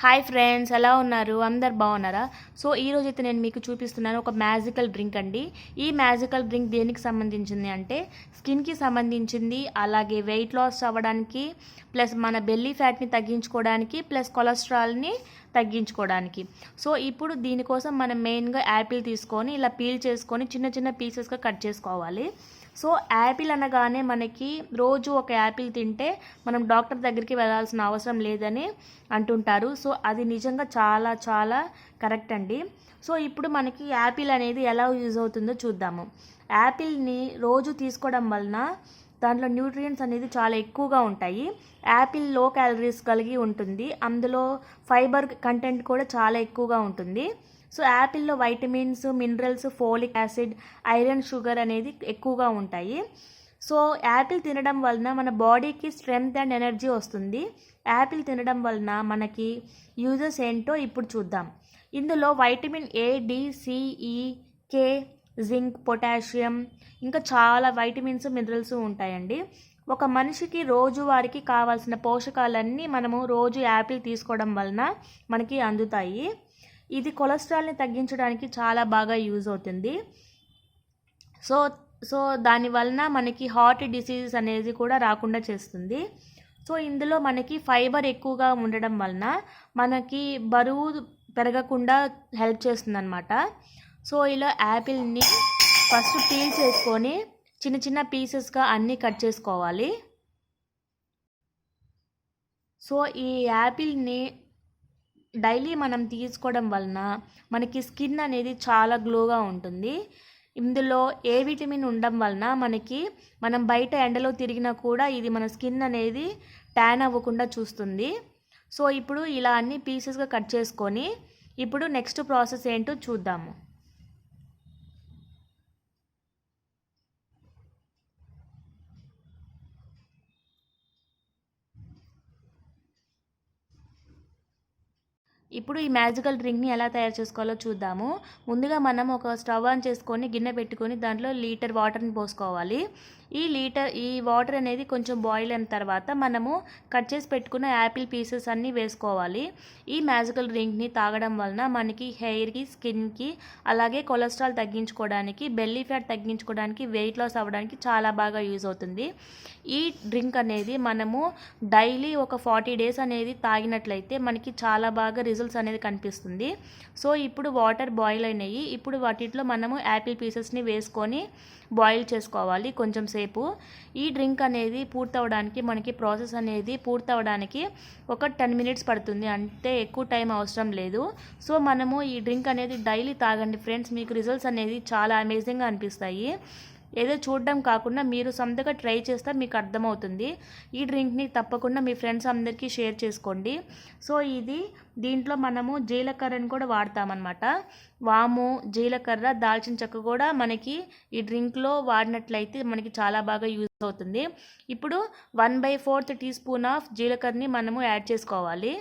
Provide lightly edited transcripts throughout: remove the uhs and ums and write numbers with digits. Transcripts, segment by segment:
Hi friends, ఎలా ఉన్నారు? అందరు బాగున్నారా? సో ఈరోజు అయితే నేను మీకు చూపిస్తున్నాను ఒక మ్యాజికల్ డ్రింక్ అండి. ఈ మ్యాజికల్ డ్రింక్ దేనికి సంబంధించింది అంటే స్కిన్కి సంబంధించింది, అలాగే వెయిట్ లాస్ అవ్వడానికి, ప్లస్ మన బెల్లీ ఫ్యాట్ని తగ్గించుకోవడానికి, ప్లస్ కొలెస్ట్రాల్ని తగ్గించుకోవడానికి. సో ఇప్పుడు దీనికోసం మనం మెయిన్గా యాపిల్ తీసుకొని ఇలా పీల్ చేసుకొని చిన్న చిన్న పీసెస్గా కట్ చేసుకోవాలి. సో యాపిల్ అనగానే మనకి రోజు ఒక యాపిల్ తింటే మనం డాక్టర్ దగ్గరికి వెళ్ళాల్సిన అవసరం లేదని అంటుంటారు. సో అది నిజంగా చాలా చాలా కరెక్ట్ అండి. సో ఇప్పుడు మనకి యాపిల్ అనేది ఎలా యూజ్ అవుతుందో చూద్దాము. యాపిల్ని రోజు తీసుకోవడం వలన దాంట్లో న్యూట్రియంట్స్ అనేది చాలా ఎక్కువగా ఉంటాయి. యాపిల్ లో క్యాలరీస్ కలిగి ఉంటుంది, అందులో ఫైబర్ కంటెంట్ కూడా చాలా ఎక్కువగా ఉంటుంది. సో యాపిల్లో vitamins, minerals, folic acid, iron, sugar అనేది ఎక్కువగా ఉంటాయి. సో యాపిల్ తినడం వలన మన బాడీకి స్ట్రెంగ్త్ అండ్ ఎనర్జీ వస్తుంది. యాపిల్ తినడం వలన మనకి యూజెస్ ఏంటో ఇప్పుడు చూద్దాం. ఇందులో వైటమిన్ ఏ, డి, సి, ఈ, కే, జింక్, పొటాషియం, ఇంకా చాలా వైటమిన్స్, మినరల్స్ ఉంటాయండి. ఒక మనిషికి రోజువారికి కావాల్సిన పోషకాలన్నీ మనము రోజు యాపిల్ తీసుకోవడం వలన మనకి అందుతాయి. ఇది కొలెస్ట్రాల్ని తగ్గించడానికి చాలా బాగా యూజ్ అవుతుంది. సో సో దాని వలన మనకి హార్ట్ డిసీజెస్ అనేది కూడా రాకుండా చేస్తుంది. సో ఇందులో మనకి ఫైబర్ ఎక్కువగా ఉండడం వలన మనకి బరువు పెరగకుండా హెల్ప్ చేస్తుంది అన్నమాట. సో ఇలా యాపిల్ని ఫస్ట్ పీల్ చేసుకొని చిన్న చిన్న పీసెస్గా అన్నీ కట్ చేసుకోవాలి. సో ఈ యాపిల్ని డైలీ మనం తీసుకోవడం వలన మనకి స్కిన్ అనేది చాలా గ్లోగా ఉంటుంది. ఇందులో ఏ విటమిన్ ఉండడం వలన మనం బయట ఎండలో తిరిగినా కూడా ఇది మన స్కిన్ అనేది ట్యాన్ అవ్వకుండా చూస్తుంది. సో ఇప్పుడు ఇలా అన్ని పీసెస్గా కట్ చేసుకొని ఇప్పుడు నెక్స్ట్ ప్రాసెస్ ఏంటో చూద్దాము. ఇప్పుడు ఈ మ్యాజికల్ డ్రింక్ని ఎలా తయారు చేసుకోవాలో చూద్దాము. ముందుగా మనం ఒక స్టవ్ ఆన్ చేసుకొని గిన్నె పెట్టుకొని దాంట్లో లీటర్ వాటర్ని పోసుకోవాలి. ఈ వాటర్ అనేది కొంచెం బాయిల్ అయిన తర్వాత మనము కట్ చేసి పెట్టుకున్న యాపిల్ పీసెస్ అన్నీ వేసుకోవాలి. ఈ మ్యాజికల్ డ్రింక్ని తాగడం వలన మనకి హెయిర్కి, స్కిన్కి, అలాగే కొలెస్ట్రాల్ తగ్గించుకోవడానికి, బెల్లీ ఫ్యాట్ తగ్గించుకోవడానికి, వెయిట్ లాస్ అవ్వడానికి చాలా బాగా యూజ్ అవుతుంది. ఈ డ్రింక్ అనేది మనము డైలీ ఒక 40 days అనేది తాగినట్లయితే మనకి చాలా బాగా రిజల్ట్స్ అనేది కనిపిస్తుంది. సో ఇప్పుడు వాటర్ బాయిల్ అయినాయి. ఇప్పుడు వాటిలో మనము యాపిల్ పీసెస్ని వేసుకొని బాయిల్ చేసుకోవాలి కొంచెం సేపు. ఈ డ్రింక్ అనేది మనకి ప్రాసెస్ అనేది పూర్తవడానికి ఒక 10 minutes పడుతుంది, అంటే ఎక్కువ టైం అవసరం లేదు. సో మనము ఈ డ్రింక్ అనేది డైలీ తాగండి ఫ్రెండ్స్, మీకు రిజల్ట్స్ అనేది చాలా అమేజింగ్గా అనిపిస్తాయి. ఏదో చూడడం కాకుండా మీరు సొంతగా ట్రై చేస్తే మీకు అర్థమవుతుంది. ఈ డ్రింక్ని తప్పకుండా మీ ఫ్రెండ్స్ అందరికీ షేర్ చేసుకోండి. సో దీంట్లో మనము జీలకర్రని కూడా వాడతామన్నమాట. వాము, జీలకర్ర, దాల్చిన చెక్క కూడా మనకి ఈ డ్రింక్లో వాడినట్లయితే మనకి చాలా బాగా యూజ్ అవుతుంది. ఇప్పుడు 1/4 teaspoon ఆఫ్ జీలకర్రని మనము యాడ్ చేసుకోవాలి.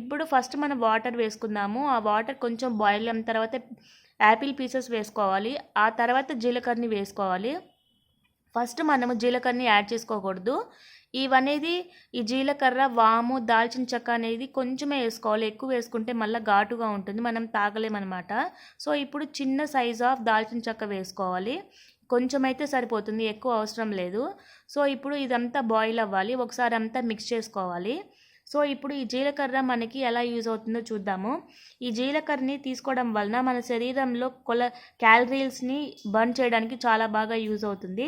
ఇప్పుడు ఫస్ట్ మనం వాటర్ వేసుకుందాము. ఆ వాటర్ కొంచెం బాయిల్ అయిన తర్వాత యాపిల్ పీసెస్ వేసుకోవాలి. ఆ తర్వాత జీలకర్రని వేసుకోవాలి. ఫస్ట్ మనము జీలకర్రని యాడ్ చేసుకోకూడదు. ఈ జీలకర్ర, వాము, దాల్చిన చెక్క అనేది కొంచెమే వేసుకోవాలి. ఎక్కువ వేసుకుంటే మళ్ళీ ఘాటుగా ఉంటుంది, మనం తాగలేమన్నమాట. సో ఇప్పుడు చిన్న సైజ్ ఆఫ్ దాల్చిన చెక్క వేసుకోవాలి. కొంచెం అయితే సరిపోతుంది, ఎక్కువ అవసరం లేదు. సో ఇప్పుడు ఇదంతా బాయిల్ అవ్వాలి, ఒకసారి అంతా మిక్స్ చేసుకోవాలి. సో ఇప్పుడు ఈ జీలకర్ర మనకి ఎలా యూజ్ అవుతుందో చూద్దాము. ఈ జీలకర్రని తీసుకోవడం వలన మన శరీరంలో క్యాలరీస్ని బర్న్ చేయడానికి చాలా బాగా యూజ్ అవుతుంది.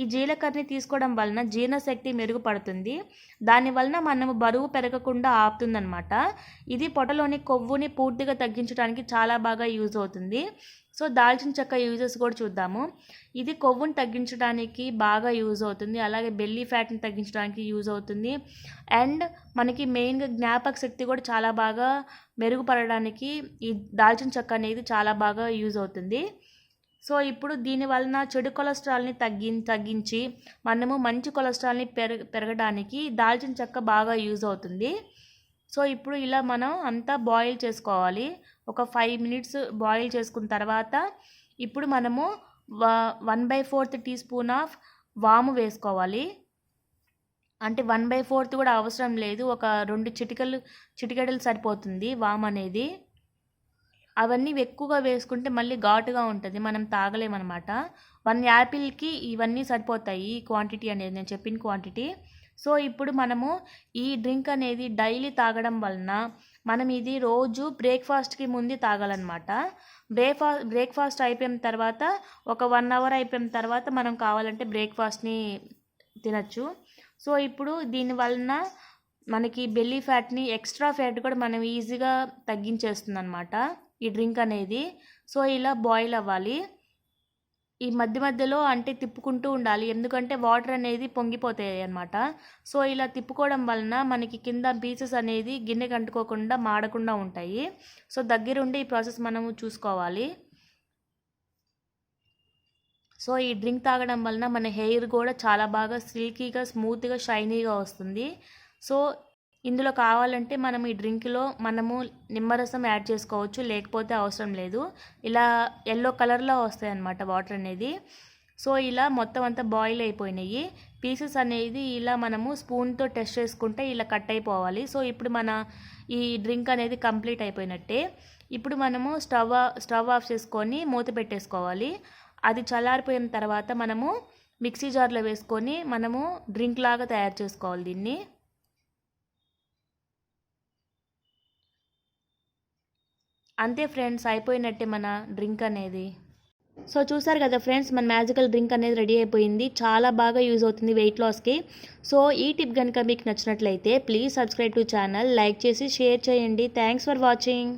ఈ జీలకర్రని తీసుకోవడం వలన జీర్ణశక్తి మెరుగుపడుతుంది. దానివలన మనము బరువు పెరగకుండా ఆపుతుందన్నమాట. ఇది పొట్టలోని కొవ్వుని పూర్తిగా తగ్గించడానికి చాలా బాగా యూజ్ అవుతుంది. సో దాల్చిన చెక్క యూజెస్ కూడా చూద్దాము. ఇది కొవ్వుని తగ్గించడానికి బాగా యూజ్ అవుతుంది, అలాగే బెల్లీ ఫ్యాట్ని తగ్గించడానికి యూజ్ అవుతుంది. అండ్ మనకి మెయిన్గా జ్ఞాపక శక్తి కూడా చాలా బాగా మెరుగుపడడానికి ఈ దాల్చిన చెక్క అనేది చాలా బాగా యూజ్ అవుతుంది. సో ఇప్పుడు దీని వలన చెడు కొలెస్ట్రాల్ని తగ్గించి మనము మంచి కొలెస్ట్రాల్ని పెరగడానికి దాల్చిన చెక్క బాగా యూజ్ అవుతుంది. సో ఇప్పుడు ఇలా మనం అంతా బాయిల్ చేసుకోవాలి. ఒక 5 minutes బాయిల్ చేసుకున్న తర్వాత ఇప్పుడు మనము 1/4 teaspoon ఆఫ్ వాము వేసుకోవాలి. అంటే 1/4 కూడా అవసరం లేదు. ఒక 2 చిటికెడలు సరిపోతుంది వామ్ అనేది. అవన్నీ ఎక్కువగా వేసుకుంటే మళ్ళీ ఘాటుగా ఉంటుంది, మనం తాగలేమన్నమాట. 1 యాపిల్కి ఇవన్నీ సరిపోతాయి, ఈ క్వాంటిటీ అనేది నేను చెప్పిన క్వాంటిటీ. సో ఇప్పుడు మనము ఈ డ్రింక్ అనేది డైలీ తాగడం వలన మనం ఇది రోజు బ్రేక్ఫాస్ట్కి ముందు తాగాలన్నమాట. బ్రేక్ఫాస్ట్ అయిపోయిన తర్వాత ఒక 1 అవర్ అయిపోయిన తర్వాత మనం కావాలంటే బ్రేక్ఫాస్ట్ని తినచ్చు. సో ఇప్పుడు దీని వలన మనకి బెల్లీ ఫ్యాట్ని, ఎక్స్ట్రా ఫ్యాట్ కూడా మనం ఈజీగా తగ్గించేస్తుంది అనమాట ఈ డ్రింక్ అనేది. సో ఇలా బాయిల్ అవ్వాలి. ఈ మధ్య మధ్యలో అంటే తిప్పుకుంటూ ఉండాలి, ఎందుకంటే వాటర్ అనేది పొంగిపోతాయి అన్నమాట. సో ఇలా తిప్పుకోవడం వలన మనకి కింద పీసెస్ అనేది గిన్నెకి అంటుకోకుండా మాడకుండా ఉంటాయి. సో దగ్గరుండి ఈ ప్రాసెస్ మనము చూసుకోవాలి. సో ఈ డ్రింక్ తాగడం వలన మన హెయిర్ కూడా చాలా బాగా సిల్కీగా, స్మూత్గా, షైనీగా వస్తుంది. సో ఇందులో కావాలంటే మనం ఈ డ్రింక్లో మనము నిమ్మరసం యాడ్ చేసుకోవచ్చు, లేకపోతే అవసరం లేదు. ఇలా ఎల్లో కలర్లో వస్తాయి అన్నమాట వాటర్ అనేది. సో ఇలా మొత్తం అంతా బాయిల్ అయిపోయినాయి. పీసెస్ అనేది ఇలా మనము స్పూన్తో టెస్ట్ చేసుకుంటే ఇలా కట్ అయిపోవాలి. సో ఇప్పుడు మన ఈ డ్రింక్ అనేది కంప్లీట్ అయిపోయినట్టే. ఇప్పుడు మనము స్టవ్ ఆఫ్ చేసుకొని మూత పెట్టేసుకోవాలి. అది చల్లారిపోయిన తర్వాత మనము మిక్సీ జార్లో వేసుకొని మనము డ్రింక్ లాగా తయారు చేసుకోవాలి దీన్ని. అంతే ఫ్రెండ్స్, అయిపోయినట్టే మన డ్రింక్ అనేది. సో చూసారు కదా ఫ్రెండ్స్, మన మ్యాజికల్ డ్రింక్ అనేది రెడీ అయిపోయింది. చాలా బాగా యూజ్ అవుతుంది వెయిట్ లాస్కి. సో ఈ టిప్ కనుక మీకు నచ్చినట్లయితే please subscribe to channel, like చేసి షేర్ చేయండి. Thanks for watching.